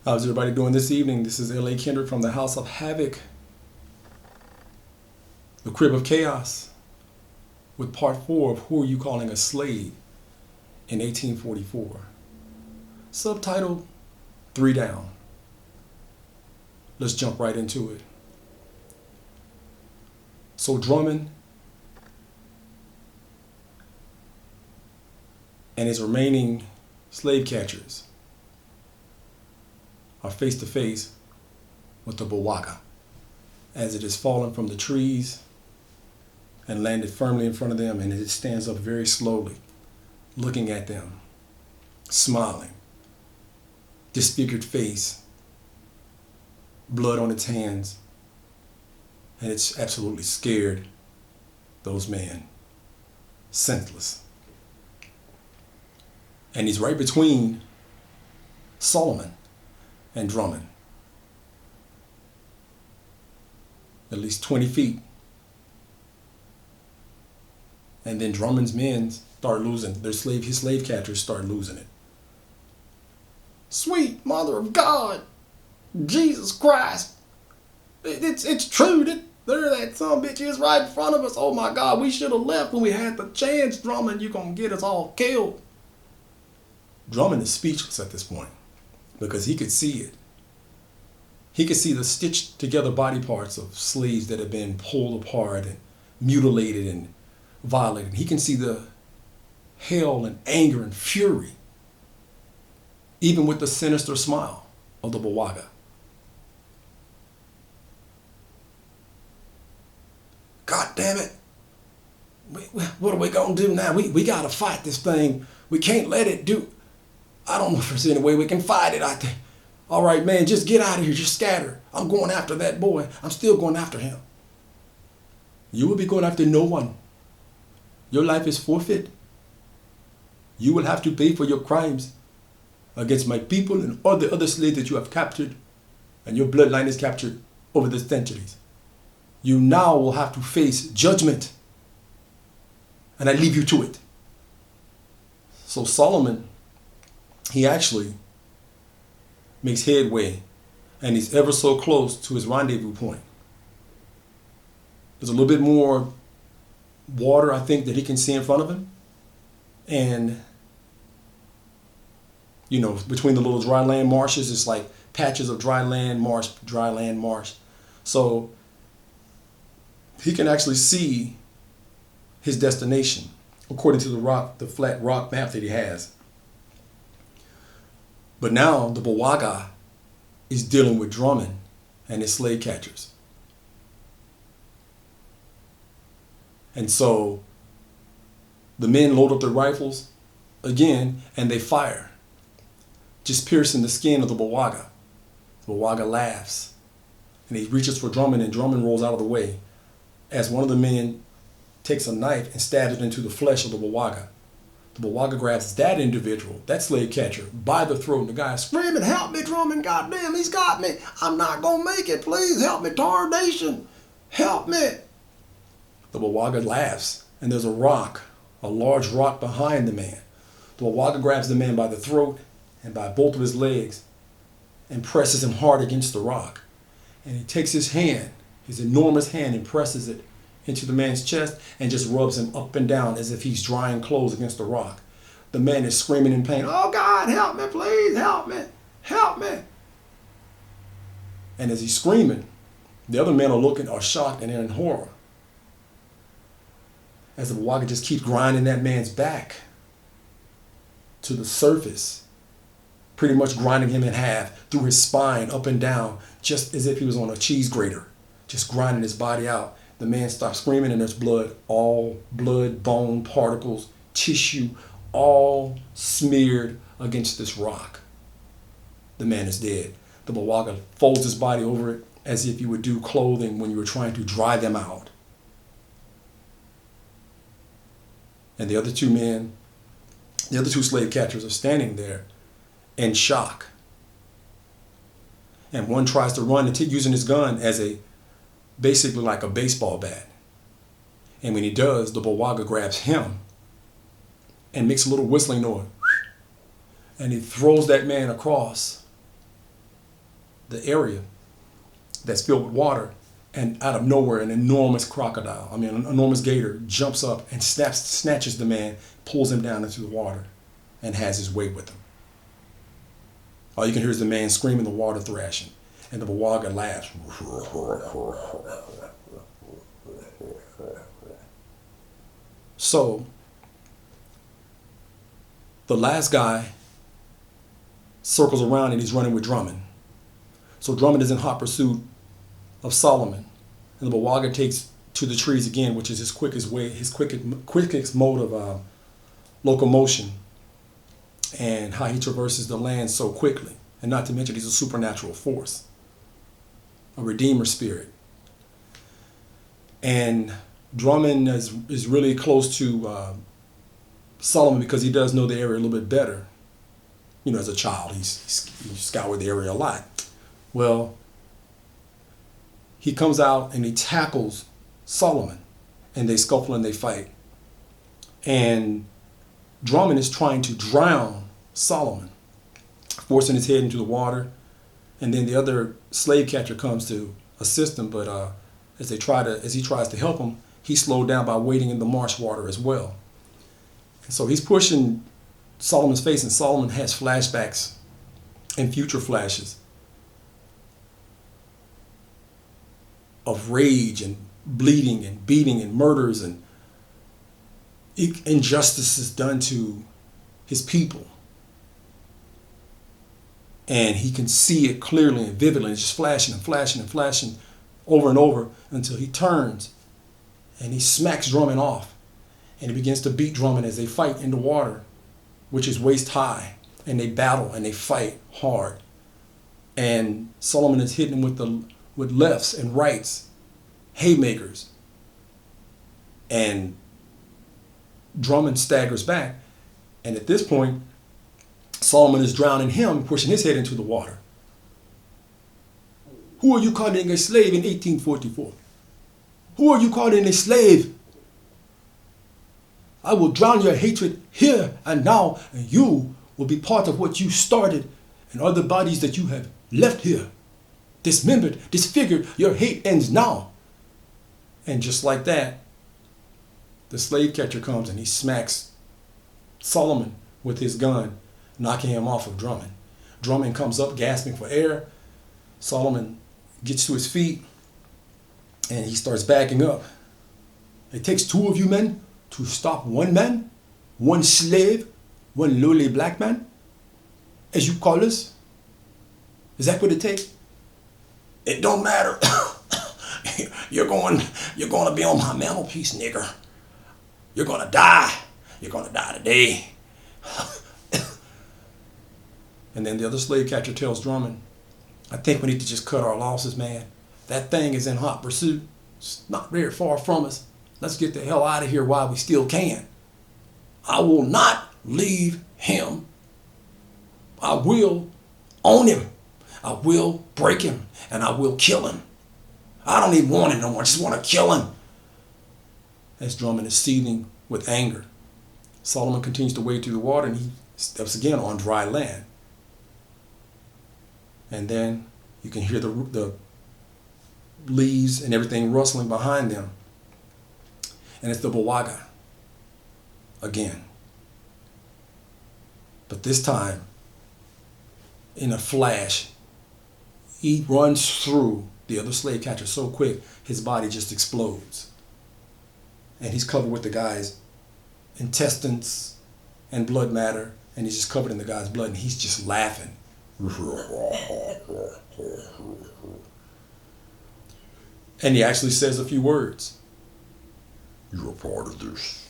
How's everybody doing this evening? This is L.A. Kendrick from the House of Havoc, the Crib of Chaos, with part 4 of Who Are You Calling a Slave in 1844. Subtitled, 3 Down. Let's jump right into it. So Drummond and his remaining slave catchers are face to face with the Bawaga as it has fallen from the trees and landed firmly in front of them, and it stands up very slowly, looking at them, smiling, disfigured face, blood on its hands, and it's absolutely scared those men, senseless. And he's right between Solomon and Drummond, at least 20 feet. And then Drummond's men start losing, his slave catchers start losing it. Sweet mother of God, Jesus Christ, it's true that that son of a bitch is right in front of us. Oh my God, we should have left when we had the chance. Drummond, you're gonna get us all killed. Drummond is speechless at this point, because he could see it. He could see the stitched together body parts of slaves that have been pulled apart and mutilated and violated. He can see the hell and anger and fury, even with the sinister smile of the Bawaga. God damn it. What are we going to do now? We got to fight this thing. We can't let it do. I don't know if there's any way we can fight it. I think, all right, man, just get out of here. Just scatter. I'm going after that boy. I'm still going after him. You will be going after no one. Your life is forfeit. You will have to pay for your crimes against my people and all the other slaves that you have captured, and your bloodline is captured over the centuries. You now will have to face judgment, and I leave you to it. So Solomon, he actually makes headway, and he's ever so close to his rendezvous point. There's a little bit more water, I think, that he can see in front of him. And, you know, between the little dry land marshes, it's like patches of dry land, marsh, dry land, marsh. So he can actually see his destination according to the flat rock map that he has. But now the Bawaga is dealing with Drummond and his slave catchers. And so the men load up their rifles again and they fire, just piercing the skin of the Bawaga. The Bawaga laughs and he reaches for Drummond, and Drummond rolls out of the way as one of the men takes a knife and stabs it into the flesh of the Bawaga. The Bawaga grabs that individual, that slave catcher, by the throat, and the guy is screaming, "Help me, Drummond, goddamn, he's got me. I'm not gonna make it. Please help me, Tarnation. Help me." The Bawaga laughs, and there's a rock, a large rock behind the man. The Bawaga grabs the man by the throat and by both of his legs and presses him hard against the rock. And he takes his hand, his enormous hand, and presses it into the man's chest and just rubs him up and down as if he's drying clothes against the rock. The man is screaming in pain, "Oh God, help me, please, help me, help me." And as he's screaming, the other men are shocked and they're in horror, as the Bawaga just keeps grinding that man's back to the surface, pretty much grinding him in half through his spine, up and down, just as if he was on a cheese grater, just grinding his body out. The man stops screaming, and there's blood, all blood, bone particles, tissue, all smeared against this rock. The man is dead. The Bawaga folds his body over it as if you would do clothing when you were trying to dry them out. And the other two slave catchers are standing there in shock. And one tries to run using his gun as basically like a baseball bat. And when he does, the Bawaga grabs him and makes a little whistling noise. And he throws that man across the area that's filled with water, and out of nowhere, an enormous crocodile, an enormous gator, jumps up and snatches the man, pulls him down into the water, and has his way with him. All you can hear is the man screaming, the water thrashing, and the Bawaga laughs. So, the last guy circles around and he's running with Drummond. So Drummond is in hot pursuit of Solomon. And the Bawaga takes to the trees again, which is his quickest mode of locomotion, and how he traverses the land so quickly. And not to mention, he's a supernatural force, a redeemer spirit. And Drummond is really close to Solomon because he does know the area a little bit better. You know, as a child, he scoured the area a lot. Well, he comes out and he tackles Solomon, and they scuffle and they fight. And Drummond is trying to drown Solomon, forcing his head into the water. And then the other slave catcher comes to assist him, but as he tries to help him, he's slowed down by wading in the marsh water as well. And so he's pushing Solomon's face, and Solomon has flashbacks and future flashes of rage and bleeding and beating and murders and injustices done to his people. And he can see it clearly and vividly. It's just flashing and flashing and flashing over and over until he turns and he smacks Drummond off. And he begins to beat Drummond as they fight in the water, which is waist high. And they battle and they fight hard. And Solomon is hitting him with lefts and rights, haymakers. And Drummond staggers back. And at this point, Solomon is drowning him, pushing his head into the water. Who are you calling a slave in 1844? Who are you calling a slave? I will drown your hatred here and now, and you will be part of what you started and other bodies that you have left here. Dismembered, disfigured, your hate ends now. And just like that, the slave catcher comes and he smacks Solomon with his gun, knocking him off of Drummond. Drummond comes up gasping for air. Solomon gets to his feet and he starts backing up. It takes two of you men to stop one man, one slave, one lowly black man, as you call us? Is that what it takes? It don't matter. You're going to be on my mantelpiece, nigger. You're going to die. You're going to die today. And then the other slave catcher tells Drummond, I think we need to just cut our losses, man. That thing is in hot pursuit. It's not very far from us. Let's get the hell out of here while we still can. I will not leave him. I will own him. I will break him. And I will kill him. I don't even want him no more. I just want to kill him. As Drummond is seething with anger, Solomon continues to wade through the water and he steps again on dry land. And then you can hear the leaves and everything rustling behind them. And it's the Bawaga again. But this time, in a flash, he runs through the other slave catcher so quick, his body just explodes. And he's covered with the guy's intestines and blood matter, and he's just covered in the guy's blood, and he's just laughing. And he actually says a few words. You're a part of this.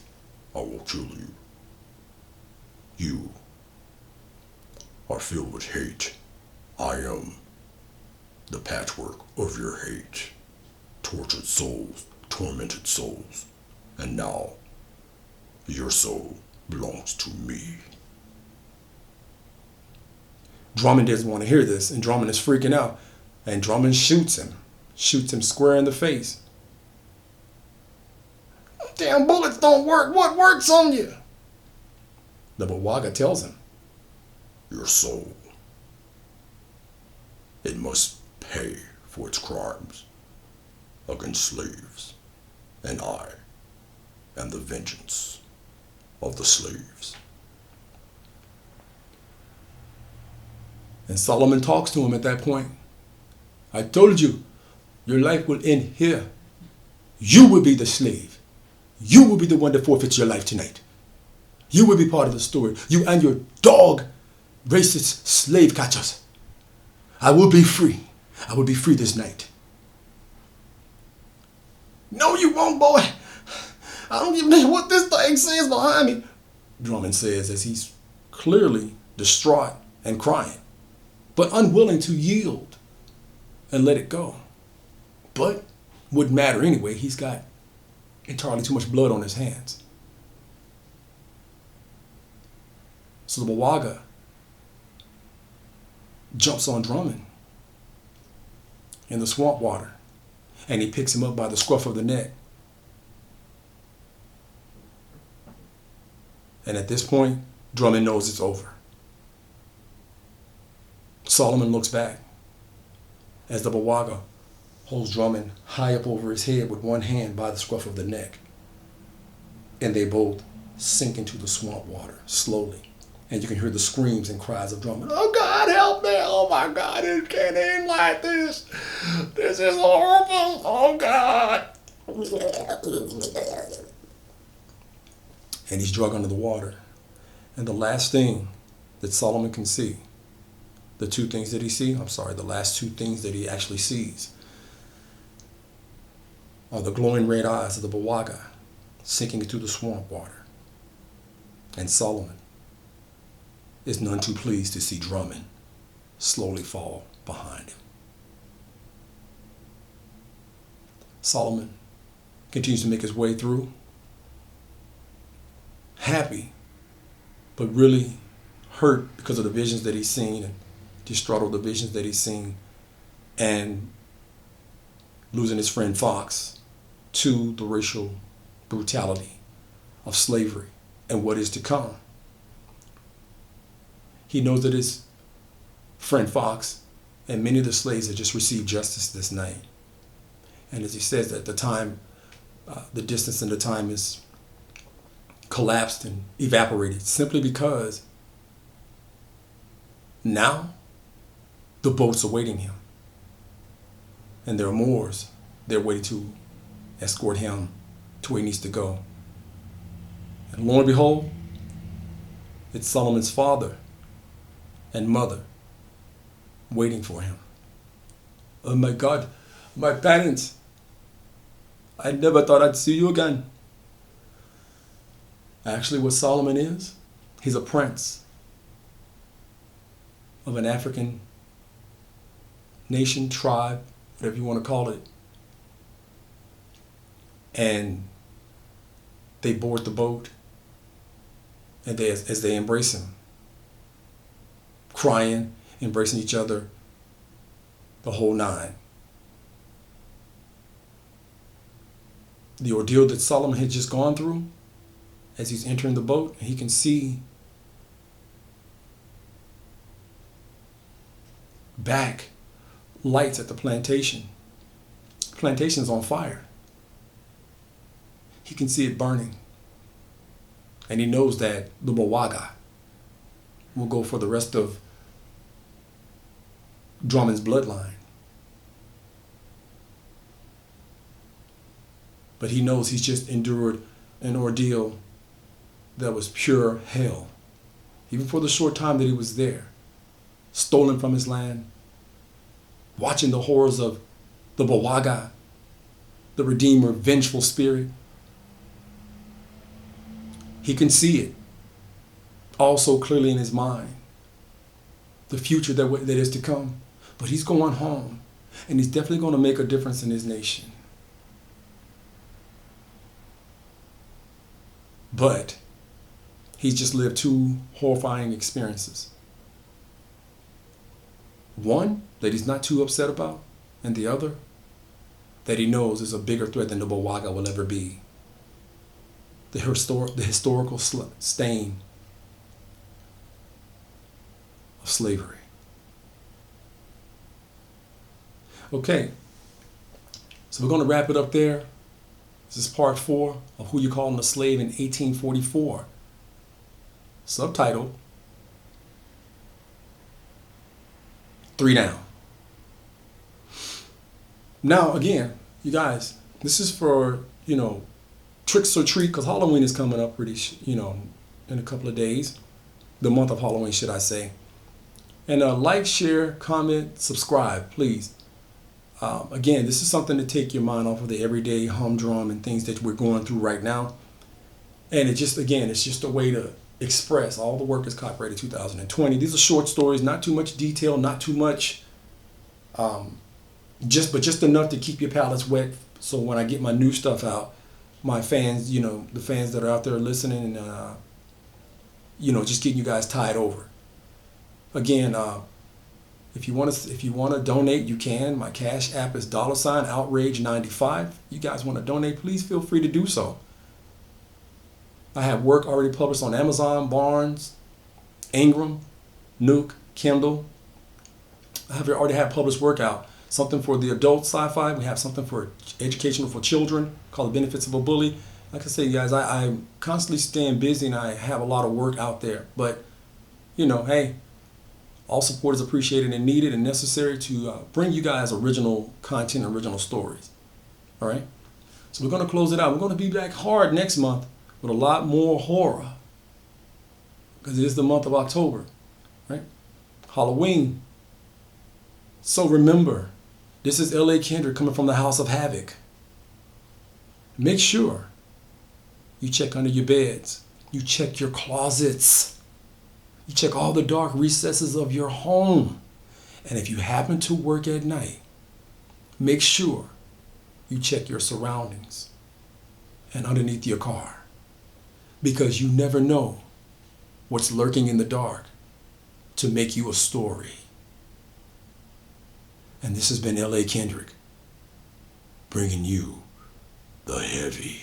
I will kill you. You are filled with hate. I am the patchwork of your hate. Tortured souls, tormented souls. And now, your soul belongs to me. Drummond doesn't want to hear this, and Drummond is freaking out. And Drummond shoots him square in the face. Damn bullets don't work. What works on you? The Bawaga tells him, your soul. It must pay for its crimes against slaves, and I am the vengeance of the slaves. And Solomon talks to him at that point. I told you, your life will end here. You will be the slave. You will be the one that forfeits your life tonight. You will be part of the story. You and your dog, racist slave catchers. I will be free. I will be free this night. No, you won't, boy. I don't even know what this thing says behind me, Drummond says as he's clearly distraught and crying, but unwilling to yield and let it go. But wouldn't matter anyway. He's got entirely too much blood on his hands. So the Bawaga jumps on Drummond in the swamp water, and he picks him up by the scruff of the neck. And at this point, Drummond knows it's over. Solomon looks back as the Bawaga holds Drummond high up over his head with one hand by the scruff of the neck. And they both sink into the swamp water slowly. And you can hear the screams and cries of Drummond. Oh God, help me. Oh my God, it can't end like this. This is horrible. Oh God. And he's dragged under the water. And the last thing that Solomon can see, the last two things that he actually sees are the glowing red eyes of the Bawaga sinking into the swamp water. And Solomon is none too pleased to see Drummond slowly fall behind him. Solomon continues to make his way through, happy, but really hurt because of the visions that he's seen and distraught over the visions that he's seen, and losing his friend Fox to the racial brutality of slavery and what is to come. He knows that his friend Fox and many of the slaves had just received justice this night. And as he says, at the time, the distance and the time is collapsed and evaporated simply because now the boat's awaiting him. And there are Moors there waiting to escort him to where he needs to go. And lo and behold, it's Solomon's father and mother waiting for him. Oh my God, my parents. I never thought I'd see you again. Actually, what Solomon is, he's a prince of an African nation, tribe, whatever you want to call it. And they board the boat, and as they embrace him, crying, embracing each other, the whole nine. The ordeal that Solomon had just gone through, as he's entering the boat, he can see back lights at the plantation. The plantation is on fire. He can see it burning. And he knows that the Bawaga will go for the rest of Drummond's bloodline. But he knows he's just endured an ordeal that was pure hell. Even for the short time that he was there, stolen from his land, watching the horrors of the Bawaga, the Redeemer, vengeful spirit. He can see it all so clearly in his mind, the future that is to come. But he's going home, and he's definitely going to make a difference in his nation. But he's just lived two horrifying experiences. One that he's not too upset about, and the other that he knows is a bigger threat than the Bawaga will ever be. The historical stain of slavery. Okay, so we're going to wrap it up there. This is part 4 of Who You Calling a Slave in 1844. Subtitled, 3 Down. Now, again, you guys, this is for, tricks or treat, because Halloween is coming up in a couple of days. The month of Halloween, should I say. And like, share, comment, subscribe, please. Again, this is something to take your mind off of the everyday humdrum and things that we're going through right now. And it's just a way to express. All the work is copyrighted 2020. These are short stories, not too much detail, not too much, just enough to keep your palates wet. So when I get my new stuff out, my fans, the fans that are out there listening, and just getting you guys tied over. Again, if you want to donate, you can. My Cash App is $outrage95. You guys want to donate, please feel free to do so. I have work already published on Amazon, Barnes, Ingram, Nook, Kindle. I already have published work out. Something for the adult sci-fi. We have something for educational for children called The Benefits of a Bully. Like I say, guys, I'm constantly staying busy and I have a lot of work out there. But, hey, all support is appreciated and needed and necessary to bring you guys original content, original stories. All right? So we're going to close it out. We're going to be back hard next month with a lot more horror, because it is the month of October, right? Halloween. So remember, this is L.A. Kendrick coming from the House of Havoc. Make sure you check under your beds. You check your closets. You check all the dark recesses of your home. And if you happen to work at night, make sure you check your surroundings and underneath your car. Because you never know what's lurking in the dark to make you a story. And this has been L.A. Kendrick, bringing you the heavy.